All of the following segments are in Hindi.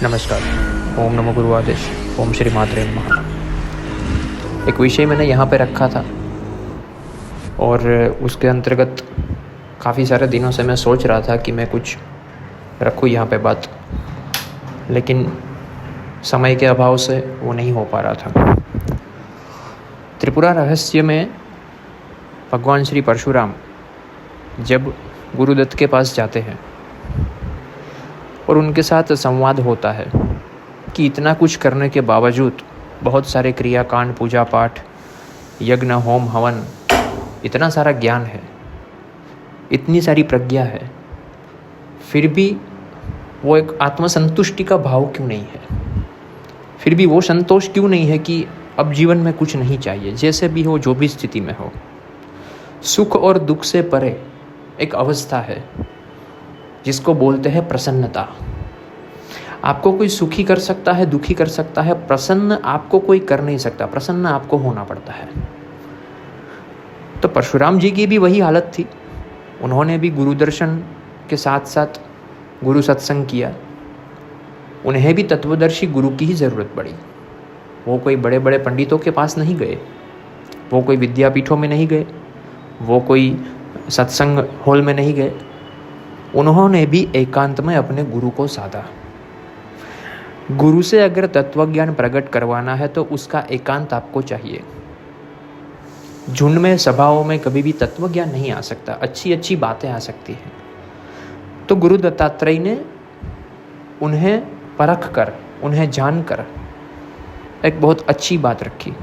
नमस्कार। ओम नमो गुरुआदेश। ओम श्री मात्रे नमः। एक विषय मैंने यहाँ पे रखा था और उसके अंतर्गत काफ़ी सारे दिनों से मैं सोच रहा था कि मैं कुछ रखूँ यहाँ पे बात, लेकिन समय के अभाव से वो नहीं हो पा रहा था। त्रिपुरा रहस्य में भगवान श्री परशुराम जब गुरुदत्त के पास जाते हैं और उनके साथ संवाद होता है कि इतना कुछ करने के बावजूद बहुत सारे क्रियाकांड, पूजा पाठ, यज्ञ, होम, हवन, इतना सारा ज्ञान है, इतनी सारी प्रज्ञा है, फिर भी वो एक आत्मसंतुष्टि का भाव क्यों नहीं है? फिर भी वो संतोष क्यों नहीं है कि अब जीवन में कुछ नहीं चाहिए, जैसे भी हो, जो भी स्थिति में हो। सुख और दुख से परे एक अवस्था है जिसको बोलते हैं प्रसन्नता। आपको कोई सुखी कर सकता है, दुखी कर सकता है, प्रसन्न आपको कोई कर नहीं सकता। प्रसन्न आपको होना पड़ता है। तो परशुराम जी की भी वही हालत थी। उन्होंने भी गुरु दर्शन के साथ साथ गुरु सत्संग किया। उन्हें भी तत्वदर्शी गुरु की ही ज़रूरत पड़ी। वो कोई बड़े बड़े पंडितों के पास नहीं गए, वो कोई विद्यापीठों में नहीं गए, वो कोई सत्संग हॉल में नहीं गए। उन्होंने भी एकांत में अपने गुरु को साधा। गुरु से अगर तत्वज्ञान प्रकट करवाना है तो उसका एकांत आपको चाहिए। झुंड में, सभाओं में कभी भी तत्वज्ञान नहीं आ सकता। अच्छी अच्छी बातें आ सकती हैं। तो गुरु दत्तात्रेय ने उन्हें परख कर, उन्हें जानकर एक बहुत अच्छी बात रखी,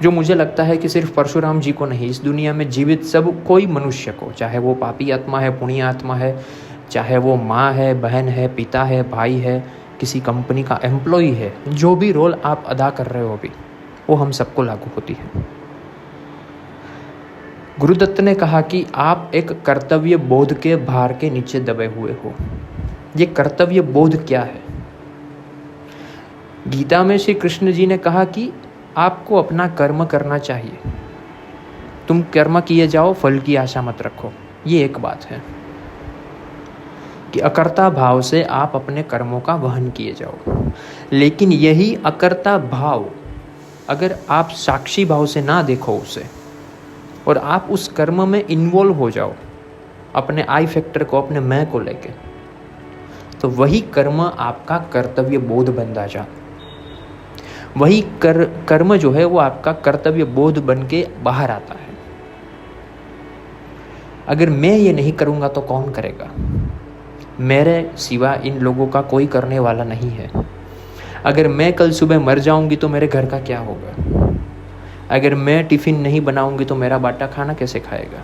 जो मुझे लगता है कि सिर्फ परशुराम जी को नहीं, इस दुनिया में जीवित सब कोई मनुष्य को, चाहे वो पापी आत्मा है, पुण्य आत्मा है, चाहे वो माँ है, बहन है, पिता है, भाई है, किसी कंपनी का एम्प्लॉय है, जो भी रोल आप अदा कर रहे हो अभी, वो हम सबको लागू होती है। गुरुदत्त ने कहा कि आप एक कर्तव्य बोध के भार के नीचे दबे हुए हो। ये कर्तव्य बोध क्या है? गीता में श्री कृष्ण जी ने कहा कि आपको अपना कर्म करना चाहिए। तुम कर्म किए जाओ, फल की आशा मत रखो। ये एक बात है कि अकर्ता भाव से आप अपने कर्मों का वहन किए जाओ। लेकिन यही अकर्ता भाव अगर आप साक्षी भाव से ना देखो उसे, और आप उस कर्म में इन्वॉल्व हो जाओ अपने आई फैक्टर को, अपने मैं को लेके, तो वही कर्म आपका कर्तव्य बोध बनता जा। वही कर्म जो है वो आपका कर्तव्य बोध बन के बाहर आता है। अगर मैं ये नहीं करूँगा तो कौन करेगा? मेरे सिवा इन लोगों का कोई करने वाला नहीं है। अगर मैं कल सुबह मर जाऊंगी तो मेरे घर का क्या होगा? अगर मैं टिफ़िन नहीं बनाऊंगी तो मेरा बाटा खाना कैसे खाएगा?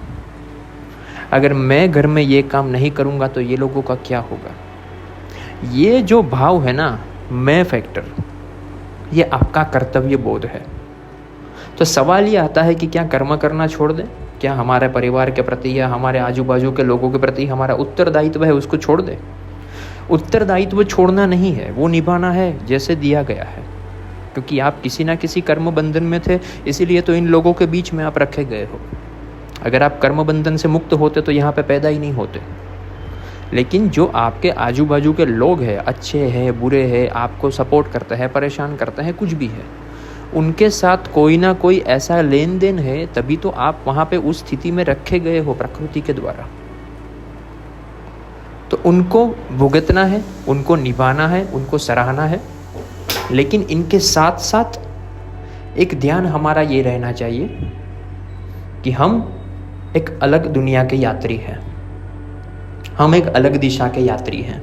अगर मैं घर में ये काम नहीं करूँगा तो ये लोगों का क्या होगा? ये जो भाव है ना, मैं फैक्टर, ये आपका कर्तव्य बोध है। तो सवाल ये आता है कि क्या कर्म करना छोड़ दें? क्या हमारे परिवार के प्रति या हमारे आजू बाजू के लोगों के प्रति हमारा उत्तरदायित्व है, उसको छोड़ दें? उत्तरदायित्व छोड़ना नहीं है, वो निभाना है जैसे दिया गया है। क्योंकि आप किसी ना किसी कर्म बंधन में थे, इसीलिए तो इन लोगों के बीच में आप रखे गए हो। अगर आप कर्म बंधन से मुक्त होते तो यहाँ पे पैदा ही नहीं होते। लेकिन जो आपके आजू बाजू के लोग हैं, अच्छे हैं, बुरे हैं, आपको सपोर्ट करते हैं, परेशान करते हैं, कुछ भी है, उनके साथ कोई ना कोई ऐसा लेन देन है, तभी तो आप वहाँ पे उस स्थिति में रखे गए हो प्रकृति के द्वारा। तो उनको भुगतना है, उनको निभाना है, उनको सराहना है। लेकिन इनके साथ साथ एक ध्यान हमारा ये रहना चाहिए कि हम एक अलग दुनिया के यात्री हैं, हम एक अलग दिशा के यात्री हैं।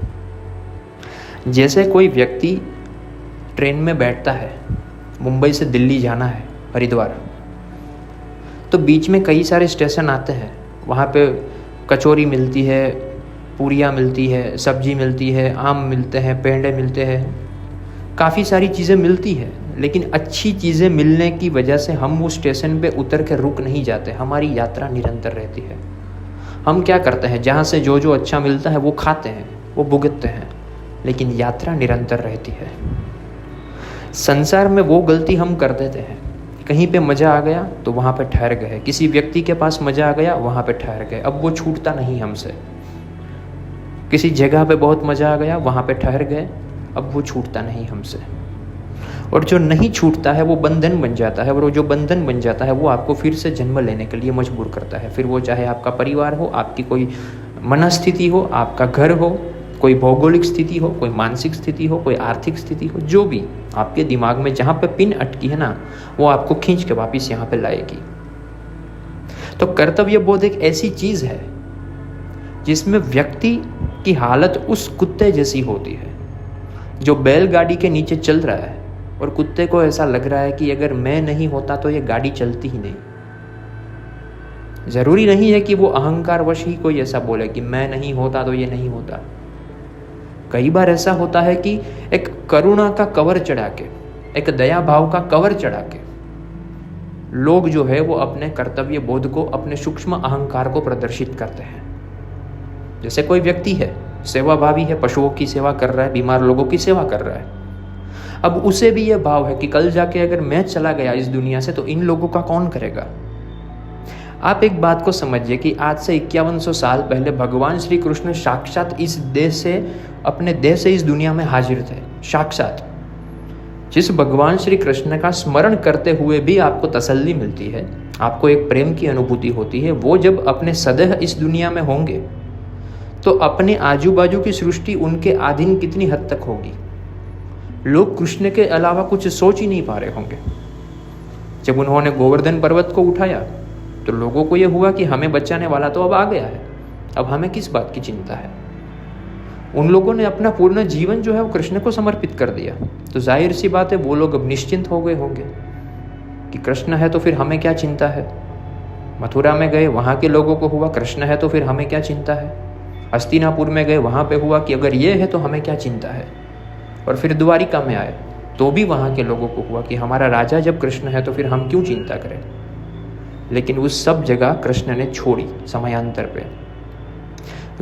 जैसे कोई व्यक्ति ट्रेन में बैठता है, मुंबई से दिल्ली जाना है, हरिद्वार, तो बीच में कई सारे स्टेशन आते हैं। वहाँ पे कचौरी मिलती है, पूरियाँ मिलती है, सब्जी मिलती है, आम मिलते हैं, पेंडे मिलते हैं, काफ़ी सारी चीज़ें मिलती है। लेकिन अच्छी चीज़ें मिलने की वजह से हम उस स्टेशन पे उतर के रुक नहीं जाते, हमारी यात्रा निरंतर रहती है। हम क्या करते हैं, जहाँ से जो जो अच्छा मिलता है वो खाते हैं, वो भुगतते हैं, लेकिन यात्रा निरंतर रहती है। संसार में वो गलती हम कर देते हैं, कहीं पे मज़ा आ गया तो वहाँ पे ठहर गए, किसी व्यक्ति के पास मज़ा आ गया वहाँ पे ठहर गए, अब वो छूटता नहीं हमसे। किसी जगह पे बहुत मज़ा आ गया वहाँ पे ठहर गए, अब वो छूटता नहीं हमसे। और जो नहीं छूटता है वो बंधन बन जाता है, और वो जो बंधन बन जाता है वो आपको फिर से जन्म लेने के लिए मजबूर करता है। फिर वो चाहे आपका परिवार हो, आपकी कोई मनस्थिति हो, आपका घर हो, कोई भौगोलिक स्थिति हो, कोई मानसिक स्थिति हो, कोई आर्थिक स्थिति हो, जो भी आपके दिमाग में जहाँ पे पिन अटकी है ना, वो आपको खींच के वापस यहाँ पे लाएगी। तो कर्तव्य बोध एक ऐसी चीज़ है जिसमें व्यक्ति की हालत उस कुत्ते जैसी होती है जो बैलगाड़ी के नीचे चल रहा है, और कुत्ते को ऐसा लग रहा है कि अगर मैं नहीं होता तो ये गाड़ी चलती ही नहीं। जरूरी नहीं है कि वो अहंकारवश ही कोई ऐसा बोले कि मैं नहीं होता तो ये नहीं होता। कई बार ऐसा होता है कि एक करुणा का कवर चढ़ा के, एक दया भाव का कवर चढ़ा के लोग जो है वो अपने कर्तव्य बोध को, अपने सूक्ष्म अहंकार को प्रदर्शित करते हैं। जैसे कोई व्यक्ति है, सेवाभावी है, पशुओं की सेवा कर रहा है, बीमार लोगों की सेवा कर रहा है। अब उसे भी यह भाव है कि कल जाके अगर मैं चला गया इस दुनिया से तो इन लोगों का कौन करेगा। आप एक बात को समझिए कि आज से 5100 साल पहले भगवान श्री कृष्ण साक्षात इस देश से, अपने देश से इस दुनिया में हाजिर थे। साक्षात जिस भगवान श्री कृष्ण का स्मरण करते हुए भी आपको तसल्ली मिलती है, आपको एक प्रेम की अनुभूति होती है, वो जब अपने सदैह इस दुनिया में होंगे तो अपने आजू बाजू की सृष्टि उनके अधीन कितनी हद तक होगी। लोग कृष्ण के अलावा कुछ सोच ही नहीं पा रहे होंगे। जब उन्होंने गोवर्धन पर्वत को उठाया तो लोगों को यह हुआ कि हमें बचाने वाला तो अब आ गया है, अब हमें किस बात की चिंता है। उन लोगों ने अपना पूर्ण जीवन जो है वो कृष्ण को समर्पित कर दिया। तो जाहिर सी बात है वो लोग अब निश्चिंत हो गए होंगे कि कृष्ण है तो फिर हमें क्या चिंता है। मथुरा में गए, वहाँ के लोगों को हुआ कृष्ण है तो फिर हमें क्या चिंता है। हस्तिनापुर में गए, वहाँ पे हुआ कि अगर ये है तो हमें क्या चिंता है। और फिर द्वारिका में आए तो भी वहाँ के लोगों को हुआ कि हमारा राजा जब कृष्ण है तो फिर हम क्यों चिंता करें। लेकिन उस सब जगह कृष्ण ने छोड़ी समयांतर पे।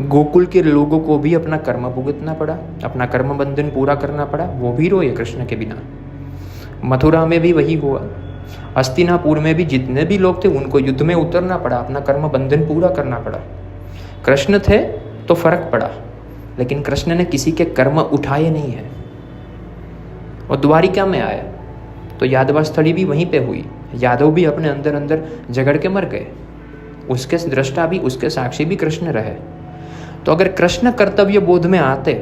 गोकुल के लोगों को भी अपना कर्म भुगतना पड़ा, अपना कर्म बंधन पूरा करना पड़ा, वो भी रोए कृष्ण के बिना। मथुरा में भी वही हुआ। हस्तिनापुर में भी जितने भी लोग थे उनको युद्ध में उतरना पड़ा, अपना कर्म बंधन पूरा करना पड़ा। कृष्ण थे तो फर्क पड़ा, लेकिन कृष्ण ने किसी के कर्म उठाए नहीं है। और द्वारिका में आए तो यादवास्थली भी वहीं पे हुई। यादव भी अपने अंदर अंदर झगड़ के मर गए। उसके दृष्टा भी, उसके साक्षी भी कृष्ण रहे। तो अगर कृष्ण कर्तव्य बोध में आते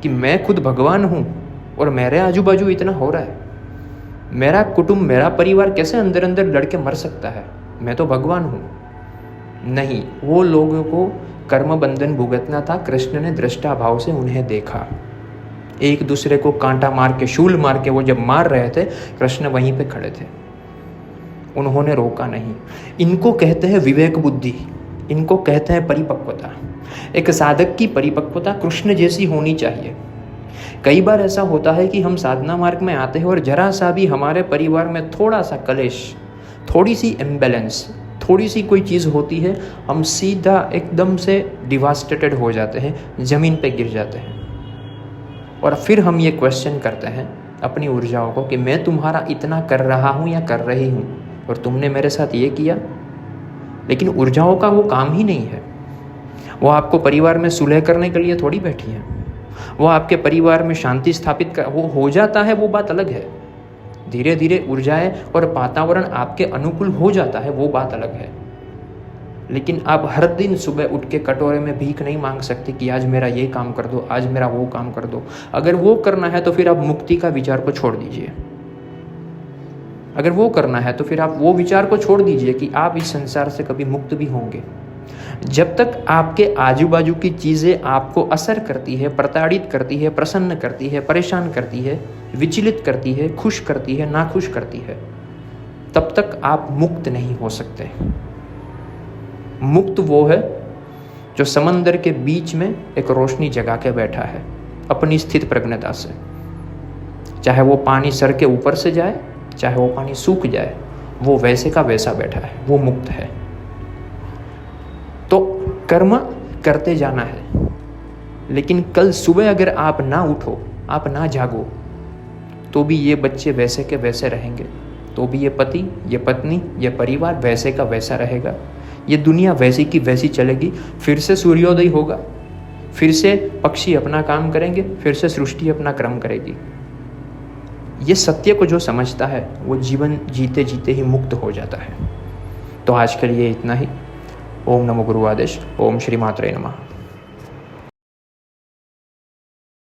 कि मैं खुद भगवान हूँ और मेरे आजू बाजू इतना हो रहा है, मेरा कुटुंब, मेरा परिवार कैसे अंदर अंदर लड़के मर सकता है, मैं तो भगवान हूँ। नहीं, वो लोगों को कर्म बंधन भुगतना था। कृष्ण ने दृष्टा भाव से उन्हें देखा। एक दूसरे को कांटा मार के, शूल मार के वो जब मार रहे थे, कृष्ण वहीं पे खड़े थे, उन्होंने रोका नहीं। इनको कहते हैं विवेक बुद्धि, इनको कहते हैं परिपक्वता। एक साधक की परिपक्वता कृष्ण जैसी होनी चाहिए। कई बार ऐसा होता है कि हम साधना मार्ग में आते हैं और जरा सा भी हमारे परिवार में थोड़ा सा कलेश, थोड़ी सी इम्बैलेंस, थोड़ी सी कोई चीज़ होती है, हम सीधा एकदम से डिवास्टेटेड हो जाते हैं, ज़मीन पे गिर जाते हैं। और फिर हम ये क्वेश्चन करते हैं अपनी ऊर्जाओं को कि मैं तुम्हारा इतना कर रहा हूँ या कर रही हूँ और तुमने मेरे साथ ये किया। लेकिन ऊर्जाओं का वो काम ही नहीं है। वो आपको परिवार में सुलह करने के लिए थोड़ी बैठी है। वो आपके परिवार में शांति स्थापित कर, वो हो जाता है, वो बात अलग है। धीरे धीरे ऊर्जाएं और वातावरण आपके अनुकूल हो जाता है, वो बात अलग है। लेकिन आप हर दिन सुबह उठ के कटोरे में भीख नहीं मांग सकते कि आज मेरा ये काम कर दो, आज मेरा वो काम कर दो। अगर वो करना है तो फिर आप मुक्ति का विचार को छोड़ दीजिए। अगर वो करना है तो फिर आप वो विचार को छोड़ दीजिए कि आप इस संसार से कभी मुक्त भी होंगे। जब तक आपके आजू बाजू की चीज़ें आपको असर करती है, प्रताड़ित करती है, प्रसन्न करती है, परेशान करती है, विचलित करती है, खुश करती है, नाखुश करती है, तब तक आप मुक्त नहीं हो सकते। मुक्त वो है जो समंदर के बीच में एक रोशनी जगा के बैठा है अपनी स्थित प्रज्ञता से। चाहे वो पानी सर के ऊपर से जाए, चाहे वो पानी सूख जाए, वो वैसे का वैसा बैठा है, वो मुक्त है। तो कर्म करते जाना है, लेकिन कल सुबह अगर आप ना उठो, आप ना जागो, तो भी ये बच्चे वैसे के वैसे रहेंगे, तो भी ये पति, ये पत्नी, ये परिवार वैसे का वैसा रहेगा, ये दुनिया वैसी की वैसी चलेगी। फिर से सूर्योदय होगा, फिर से पक्षी अपना काम करेंगे, फिर से सृष्टि अपना क्रम करेगी। ये सत्य को जो समझता है वो जीवन जीते जीते ही मुक्त हो जाता है। तो आज के लिए इतना ही। ओम नमो गुरुवादेश। ओम श्री मात्रे नमः।